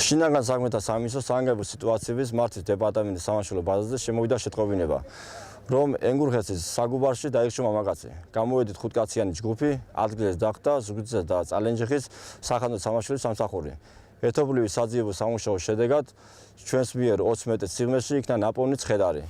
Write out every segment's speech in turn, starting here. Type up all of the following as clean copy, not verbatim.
შინაგან საქმეთა სამინისტროს საგანგებო სიტუაციების მართვის დეპარტამენტის სამაშველო ბაზაზე შემოვიდა შეტყობინება, რომ ენგურხეთის საგუბარში დაიხშო მამაკაცი. გამოვედით 5 კაციანი ჯგუფი, ადგილას დახვდა ზუგდიძის და წალენჯიხის სახანძრო სამაშველის სამსახური. ერთობლივი საძიებო სამუშაოს შედეგად ჩვენს მიერ 20 მეტრის სიღრმეში იქნა ნაპოვნი ცხედარი.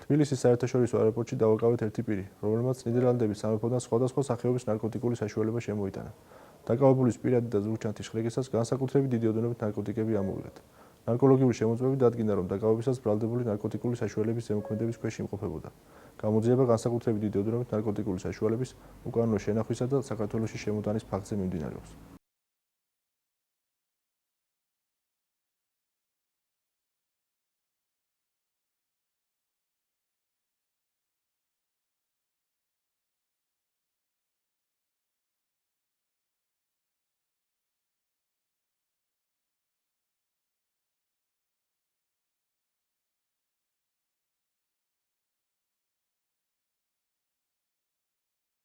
თბილისის საერთაშორისო აეროპორტში დავაკავეთ ერთი პირი, რომელმაც ნიდერლანდების სამეფოდან სხვადასხვა სახეობის ნარკოტიკული საშუალება შემოიტანა. დაკავებულის პირადი და ზურგჩანთის ხრიგისას განსაკუთრებით დიდი ოდენობით ნარკოტიკები ამოიღეთ. ნარკოლოგიური შემოწმებით დადგინდა, რომ დაკავებისას ბრალდებული ნარკოტიკული საშუალების ზემოქმედების ქვეშ იმყოფებოდა. გამოძიება განსაკუთრებით დიდი ოდენობით ნარკოტიკული საშუალების უკანონო შენახვისა და საქართველოში შემოტანის ფაქტზე მიმდინარეობს.